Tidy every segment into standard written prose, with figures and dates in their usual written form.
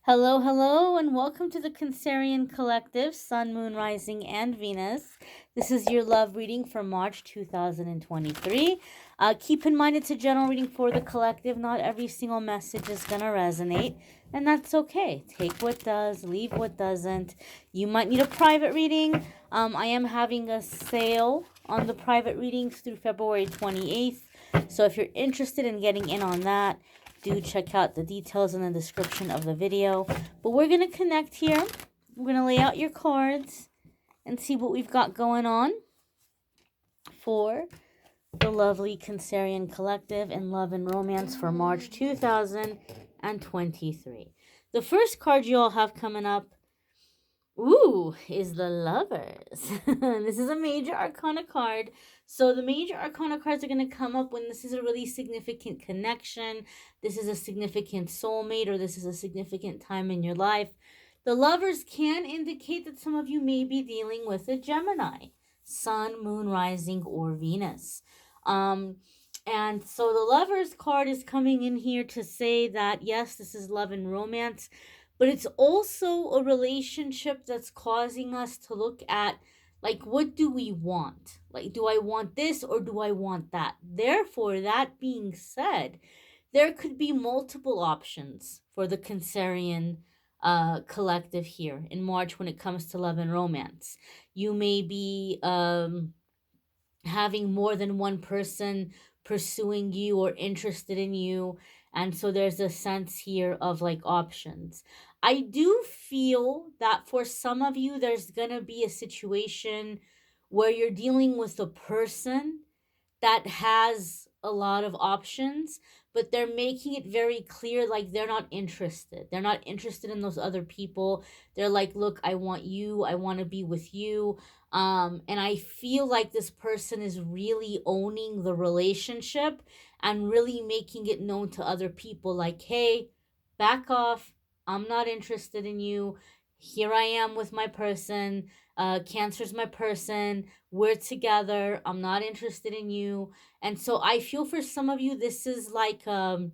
Hello, hello, and welcome to the Cancerian Collective, Sun, Moon, Rising, and Venus. This is your love reading for March 2023. Keep in mind it's a general reading for the collective. Not every single message is going to resonate, and that's okay. Take what does, leave what doesn't. You might need a private reading. I am having a sale on the private readings through February 28th. So if you're interested in getting in on that, do check out the details in the description of the video. But we're going to connect here. We're going to lay out your cards and see what we've got going on for the lovely Cancerian Collective in Love and Romance for March 2023. The first card you all have coming up, is the Lovers. This is a major arcana card. So the major arcana cards are going to come up when this is a really significant connection. This is a significant soulmate, or this is a significant time in your life. The Lovers can indicate that some of you may be dealing with a Gemini, Sun, Moon, Rising, or Venus. And so the Lovers card is coming in here to say that, yes, this is love and romance, but it's also a relationship that's causing us to look at, like, what do we want? Like, do I want this or do I want that? Therefore, that being said, there could be multiple options for the Cancerian collective here in March when it comes to love and romance. You may be having more than one person pursuing you or interested in you. And so there's a sense here of like options. I do feel that for some of you, there's going to be a situation where you're dealing with a person that has a lot of options, but they're making it very clear like they're not interested. They're not interested in those other people. They're like, look, I want you. I want to be with you. And I feel like this person is really owning the relationship and really making it known to other people like, hey, back off. I'm not interested in you. Here I am with my person. Cancer's my person. We're together. I'm not interested in you. And so I feel for some of you, this is like a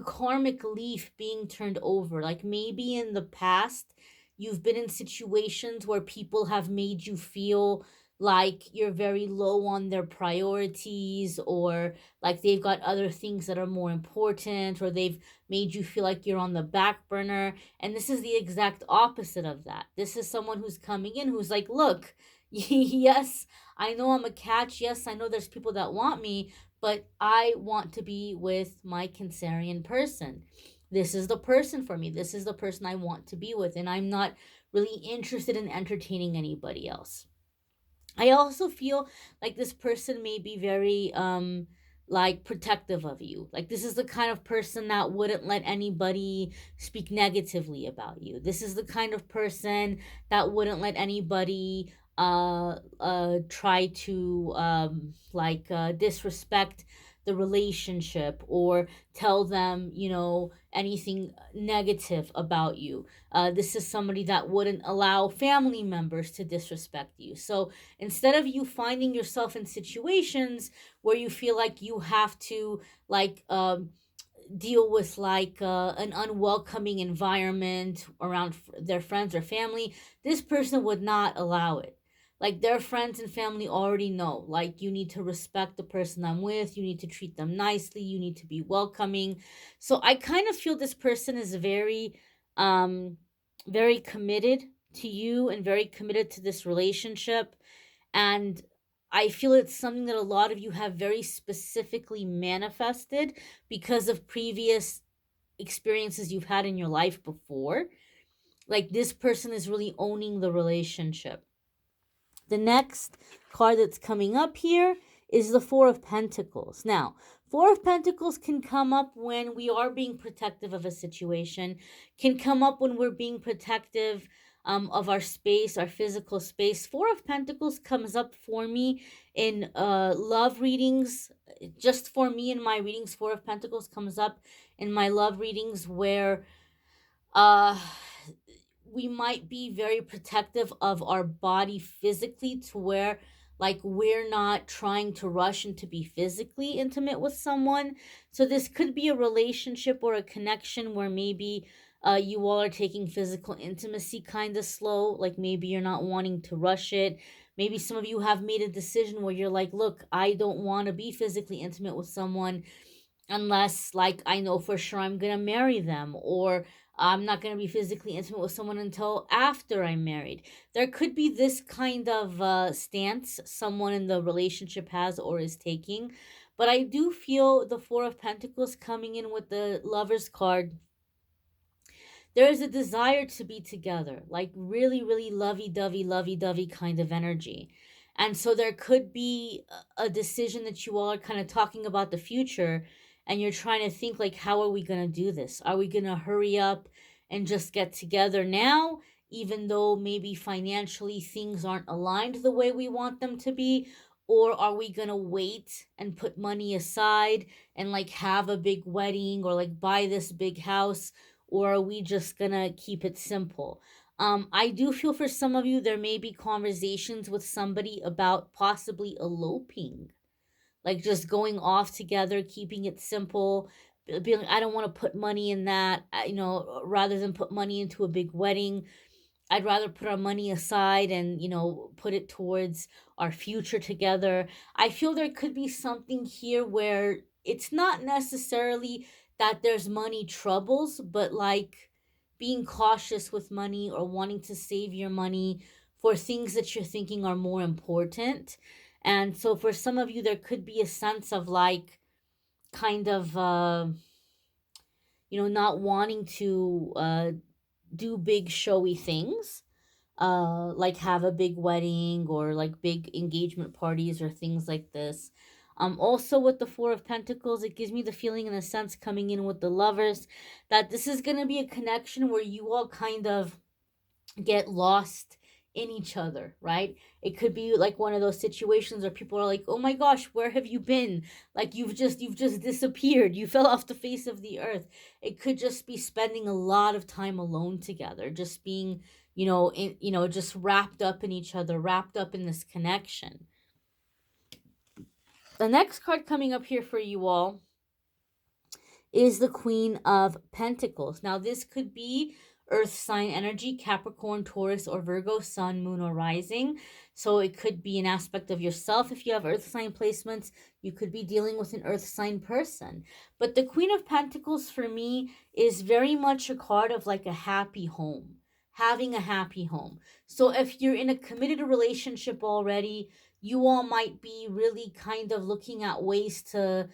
karmic leaf being turned over. Like maybe in the past, you've been in situations where people have made you feel like you're very low on their priorities, or like they've got other things that are more important, or they've made you feel like you're on the back burner. And this is the exact opposite of that. This is someone who's coming in who's like, look, yes, I know I'm a catch. Yes, I know there's people that want me, but I want to be with my Cancerian person. This is the person for me. This is the person I want to be with, and I'm not really interested in entertaining anybody else. I also feel like this person may be very like protective of you. Like this is the kind of person that wouldn't let anybody speak negatively about you. This is the kind of person that wouldn't let anybody try to disrespect the relationship or tell them, anything negative about you. This is somebody that wouldn't allow family members to disrespect you. So instead of you finding yourself in situations where you feel like you have to deal with an unwelcoming environment around their friends or family, this person would not allow it. Like their friends and family already know, like, you need to respect the person I'm with, you need to treat them nicely, you need to be welcoming. So I kind of feel this person is very committed to you and very committed to this relationship. And I feel it's something that a lot of you have very specifically manifested because of previous experiences you've had in your life before. Like this person is really owning the relationship. The next card that's coming up here is the Four of Pentacles. Now, Four of Pentacles can come up when we are being protective of a situation, can come up when we're being protective of our space, our physical space. Four of Pentacles comes up for me in love readings. Just for me in my readings, Four of Pentacles comes up in my love readings where uh we might be very protective of our body physically, to where Like we're not trying to rush and to be physically intimate with someone. So this could be a relationship or a connection where maybe you all are taking physical intimacy kind of slow. Like maybe you're not wanting to rush it. Maybe some of you have made a decision where you're like, look, I don't want to be physically intimate with someone unless like I know for sure I'm going to marry them, or I'm not going to be physically intimate with someone until after I'm married. There could be this kind of stance someone in the relationship has or is taking. But I do feel the 4 of Pentacles coming in with the Lover's card, there is a desire to be together, like really, really lovey dovey kind of energy. And so there could be a decision that you all are kind of talking about the future, and you're trying to think, like, how are we going to do this? Are we going to hurry up and just get together now, even though maybe financially things aren't aligned the way we want them to be? Or are we going to wait and put money aside and like have a big wedding or like buy this big house, or are we just gonna keep it simple? I do feel for some of you there may be conversations with somebody about possibly eloping, like just going off together, keeping it simple. Being like, I don't want to put money in that, rather than put money into a big wedding. I'd rather put our money aside and, put it towards our future together. I feel there could be something here where it's not necessarily that there's money troubles, but like being cautious with money or wanting to save your money for things that you're thinking are more important. And so for some of you, there could be a sense of like kind of, not wanting to do big showy things, like have a big wedding or like big engagement parties or things like this. Also with the 4 of Pentacles, it gives me the feeling in a sense coming in with the Lovers that this is going to be a connection where you all kind of get lost in each other, right? It could be like one of those situations where people are like, "Oh my gosh, where have you been? Like you've just disappeared. You fell off the face of the earth." It could just be spending a lot of time alone together, just being, just wrapped up in each other, wrapped up in this connection. The next card coming up here for you all is the Queen of Pentacles. Now, this could be Earth sign energy, Capricorn, Taurus, or Virgo, Sun, Moon, or Rising. So it could be an aspect of yourself. If you have Earth sign placements, you could be dealing with an Earth sign person. But the Queen of Pentacles for me is very much a card of like a happy home, having a happy home. So if you're in a committed relationship already, you all might be really kind of looking at ways to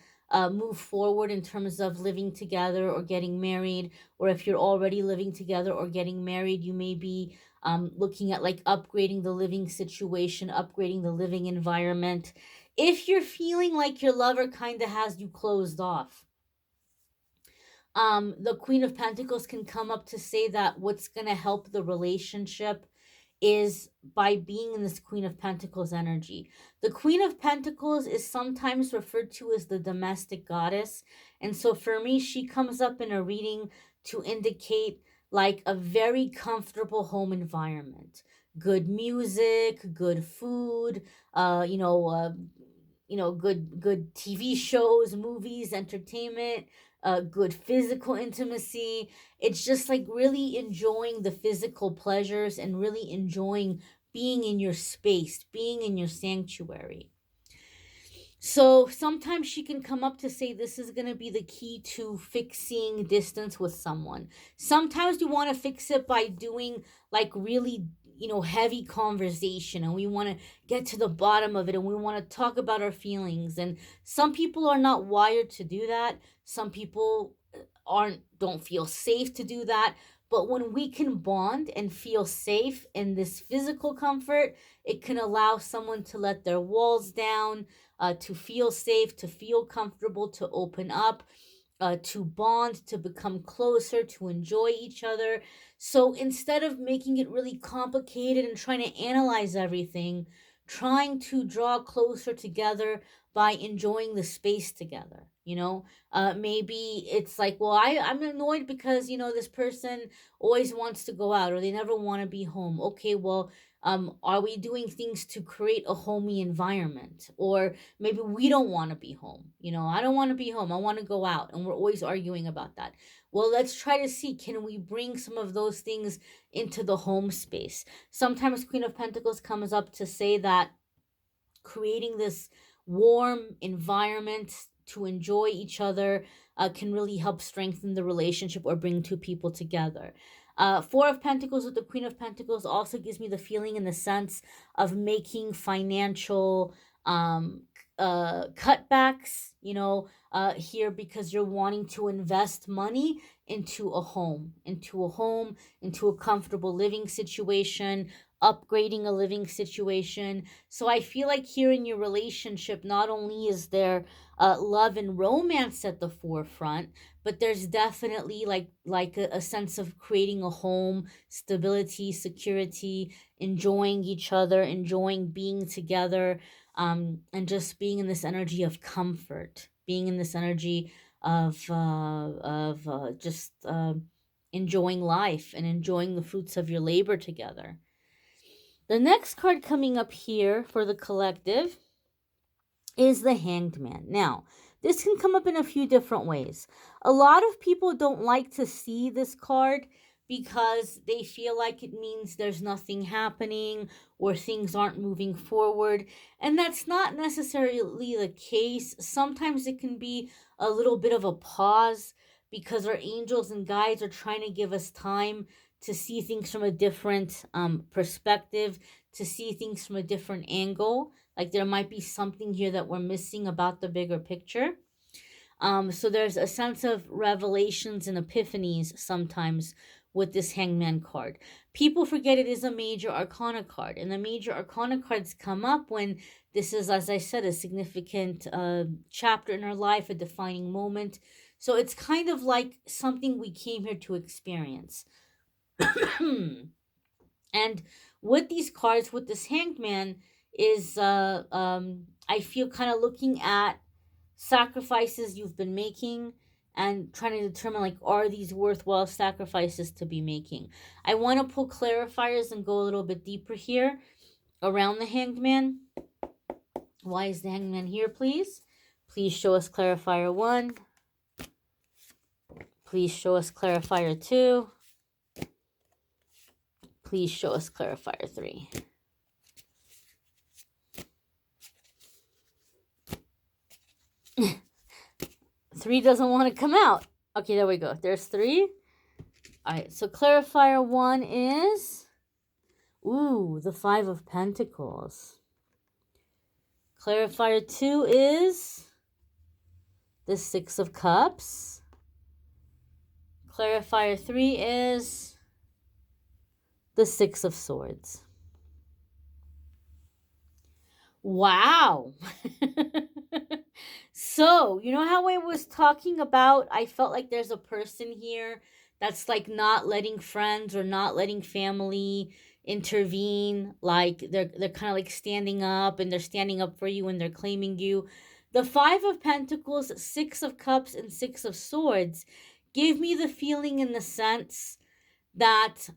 move forward in terms of living together or getting married. Or if you're already living together or getting married, you may be looking at like upgrading the living situation, upgrading the living environment. If you're feeling like your lover kind of has you closed off, the Queen of Pentacles can come up to say that what's going to help the relationship is by being in this Queen of Pentacles energy. The Queen of Pentacles is sometimes referred to as the domestic goddess. And so for me, she comes up in a reading to indicate like a very comfortable home environment. Good music, good food, good TV shows, movies, entertainment, good physical intimacy. It's just like really enjoying the physical pleasures and really enjoying being in your space, being in your sanctuary. So sometimes she can come up to say this is going to be the key to fixing distance with someone. Sometimes you want to fix it by doing like really, heavy conversation, and we want to get to the bottom of it, and we want to talk about our feelings. And some people are not wired to do that. Some people don't feel safe to do that. But when we can bond and feel safe in this physical comfort, it can allow someone to let their walls down, to feel safe, to feel comfortable, to open up, to bond, to become closer, to enjoy each other. So instead of making it really complicated and trying to analyze everything, trying to draw closer together by enjoying the space together. you know. Maybe it's like, well, I'm annoyed because, this person always wants to go out, or they never want to be home. Okay, well, are we doing things to create a homey environment? Or maybe we don't want to be home. I don't want to be home, I want to go out, and we're always arguing about that. Well, let's try to see, can we bring some of those things into the home space? Sometimes Queen of Pentacles comes up to say that creating this warm environment to enjoy each other can really help strengthen the relationship or bring two people together. Four of Pentacles with the Queen of Pentacles also gives me the feeling and the sense of making financial cutbacks, here, because you're wanting to invest money into a comfortable living situation, upgrading a living situation. So I feel like here in your relationship, not only is there love and romance at the forefront, but there's definitely like a sense of creating a home, stability, security, enjoying each other, enjoying being together, and just being in this energy of comfort, being in this energy of just enjoying life and enjoying the fruits of your labor together. The next card coming up here for the collective is the Hanged Man. Now, this can come up in a few different ways. A lot of people don't like to see this card because they feel like it means there's nothing happening or things aren't moving forward. And that's not necessarily the case. Sometimes it can be a little bit of a pause because our angels and guides are trying to give us time to see things from a different perspective, to see things from a different angle. Like there might be something here that we're missing about the bigger picture. So there's a sense of revelations and epiphanies sometimes with this Hangman card. People forget it is a major arcana card, and the major arcana cards come up when this is, as I said, a significant chapter in our life, a defining moment. So it's kind of like something we came here to experience. And with these cards, with this Hanged Man, is I feel kind of looking at sacrifices you've been making and trying to determine, like, are these worthwhile sacrifices to be making? I want to pull clarifiers and go a little bit deeper here around the Hanged Man. Why is the Hanged Man here, please? Please show us clarifier 1. Please show us clarifier 2. Please show us clarifier 3. Three doesn't want to come out. Okay, there we go. There's 3. All right, so clarifier 1 is, the 5 of Pentacles. Clarifier 2 is the 6 of Cups. Clarifier 3 is the 6 of Swords. Wow. So, you know how I was talking about, I felt like there's a person here that's like not letting friends or not letting family intervene, like they're kind of like standing up, and they're standing up for you and they're claiming you. The 5 of Pentacles, 6 of Cups, and 6 of Swords gave me the feeling and the sense that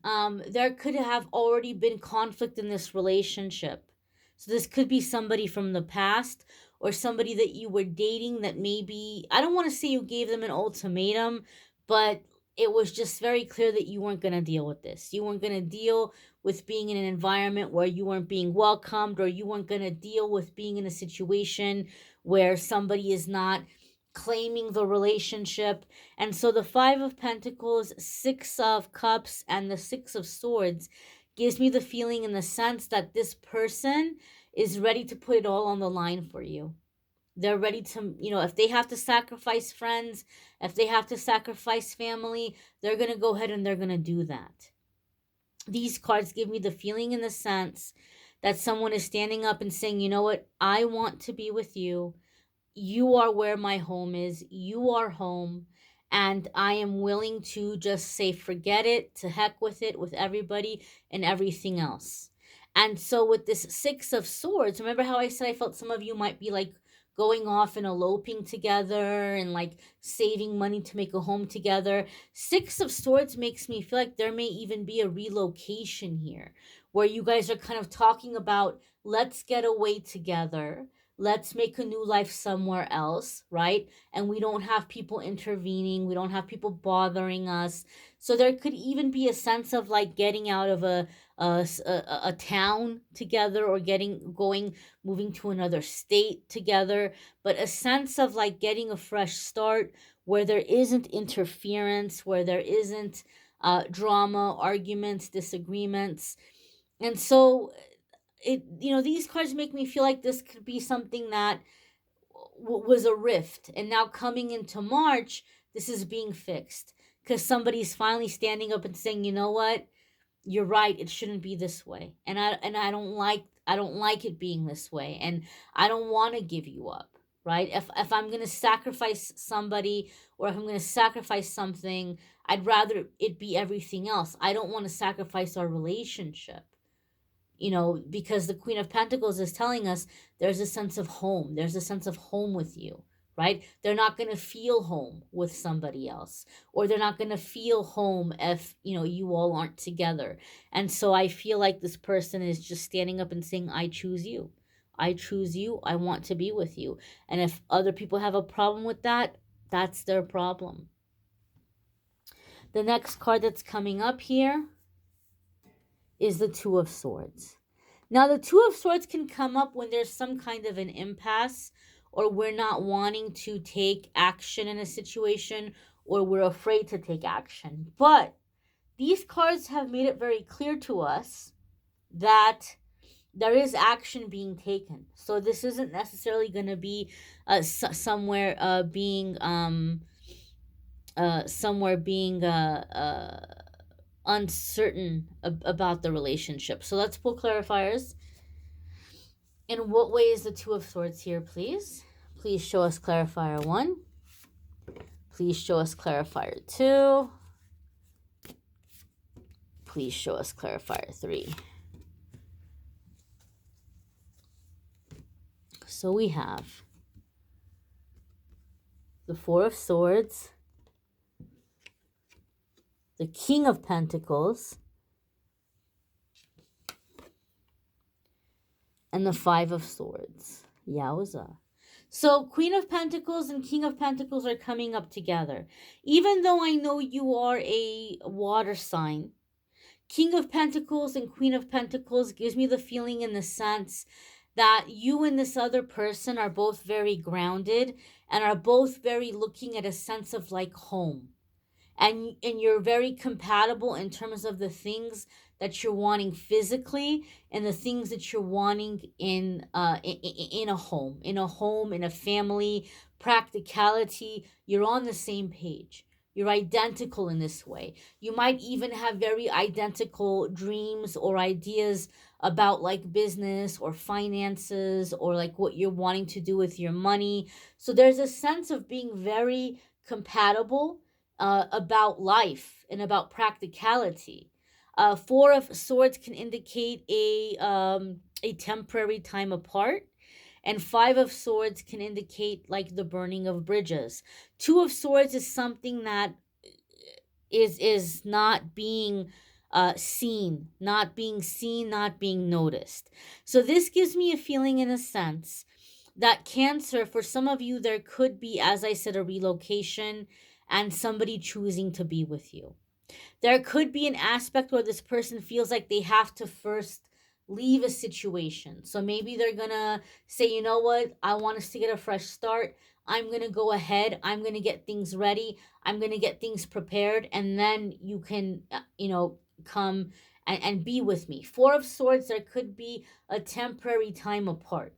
there could have already been conflict in this relationship. So this could be somebody from the past, or somebody that you were dating that maybe, I don't want to say you gave them an ultimatum, but it was just very clear that you weren't going to deal with this. You weren't going to deal with being in an environment where you weren't being welcomed, or you weren't going to deal with being in a situation where somebody is not claiming the relationship. And so the 5 of Pentacles, 6 of Cups, and the 6 of Swords gives me the feeling and the sense that this person is ready to put it all on the line for you. They're ready to, if they have to sacrifice friends, if they have to sacrifice family, they're going to go ahead and they're going to do that. These cards give me the feeling and the sense that someone is standing up and saying, you know what, I want to be with you. You are where my home is. You are home. And I am willing to just say, forget it, to heck with it, with everybody and everything else. And so with this 6 of Swords, remember how I said I felt some of you might be like going off and eloping together and like saving money to make a home together. Six of Swords makes me feel like there may even be a relocation here where you guys are kind of talking about, let's get away together. Let's make a new life somewhere else, right? And we don't have people intervening. We don't have people bothering us. So there could even be a sense of like getting out of a town together, or moving to another state together, but a sense of like getting a fresh start where there isn't interference, where there isn't drama, arguments, disagreements. And so these cards make me feel like this could be something that was a rift, and now coming into March, this is being fixed because somebody's finally standing up and saying, you know what, you're right, it shouldn't be this way, and I don't like it being this way, and I don't want to give you up, right? If I'm going to sacrifice somebody, or if I'm going to sacrifice something, I'd rather it be everything else. I don't want to sacrifice our relationship, because the Queen of Pentacles is telling us there's a sense of home. There's a sense of home with you, right? They're not going to feel home with somebody else, or they're not going to feel home if, you all aren't together. And so I feel like this person is just standing up and saying, I choose you. I choose you. I want to be with you. And if other people have a problem with that, that's their problem. The next card that's coming up here is the Two of Swords. Now, the Two of Swords can come up when there's some kind of an impasse, or we're not wanting to take action in a situation, or we're afraid to take action. But these cards have made it very clear to us that there is action being taken. So this isn't necessarily going to be somewhere being uncertain about the relationship. So let's pull clarifiers. In what way is the Two of Swords here, please? Please show us clarifier 1. Please show us clarifier 2. Please show us clarifier 3. So we have the Four of Swords, the King of Pentacles, and the Five of Swords. Yowza. So Queen of Pentacles and King of Pentacles are coming up together. Even though I know you are a water sign, King of Pentacles and Queen of Pentacles gives me the feeling, in the sense that you and this other person are both very grounded and are both very looking at a sense of like home. And you're very compatible in terms of the things that you're wanting physically, and the things that you're wanting in a home, in a family, practicality. You're on the same page. You're identical in this way. You might even have very identical dreams or ideas about like business or finances, or like what you're wanting to do with your money. So there's a sense of being very compatible about life and about practicality. Four of Swords can indicate a temporary time apart, and Five of Swords can indicate like the burning of bridges. Two of Swords is something that is not being not being noticed. So this gives me a feeling, in a sense, that Cancer, for some of you, there could be, as I said, a relocation and somebody choosing to be with you. There could be an aspect where this person feels like they have to first leave a situation. So maybe they're going to say, you know what, I want us to get a fresh start. I'm going to go ahead. I'm going to get things ready. I'm going to get things prepared. And then you can, come and be with me. Four of Swords, there could be a temporary time apart.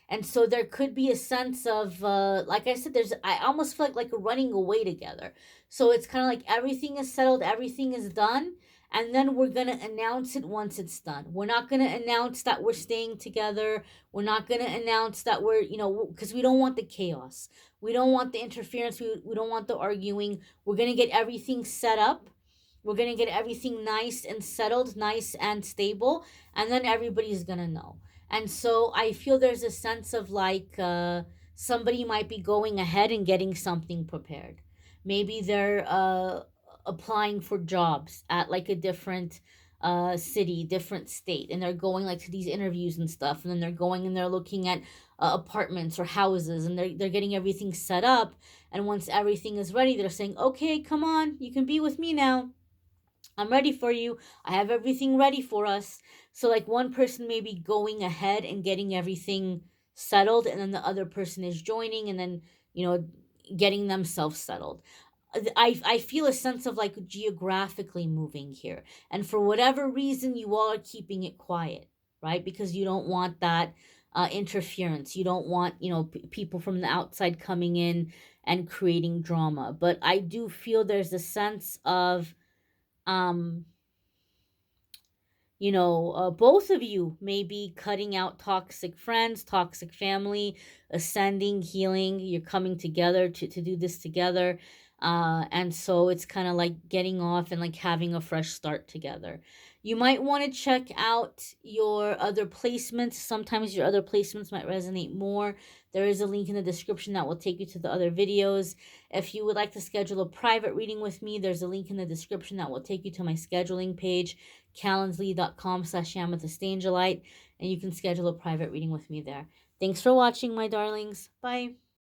And so there could be a sense of, like I said, I almost feel like running away together. So it's kind of like everything is settled, everything is done, and then we're going to announce it once it's done. We're not going to announce that we're staying together. We're not going to announce that we're, because we don't want the chaos. We don't want the interference. We don't want the arguing. We're going to get everything set up. We're going to get everything nice and settled, nice and stable, and then everybody's going to know. And so I feel there's a sense of like somebody might be going ahead and getting something prepared. Maybe they're applying for jobs at like a different city, different state, and they're going like to these interviews and stuff, and then they're going and they're looking at apartments or houses, and they're getting everything set up. And once everything is ready, they're saying, "Okay, come on, you can be with me now. I'm ready for you. I have everything ready for us." So, like, one person may be going ahead and getting everything settled, and then the other person is joining and then, you know, getting themselves settled. I feel a sense of like geographically moving here. And for whatever reason, you all are keeping it quiet, right? Because you don't want that interference. You don't want, people from the outside coming in and creating drama. But I do feel there's a sense of, um, both of you may be cutting out toxic friends, toxic family, ascending, healing. You're coming together to do this together. And so it's kind of like getting off and like having a fresh start together. You might want to check out your other placements. Sometimes your other placements might resonate more. There is a link in the description that will take you to the other videos. If you would like to schedule a private reading with me, there's a link in the description that will take you to my scheduling page, calendly.com/amethystangelite, and you can schedule a private reading with me there. Thanks for watching, my darlings. Bye.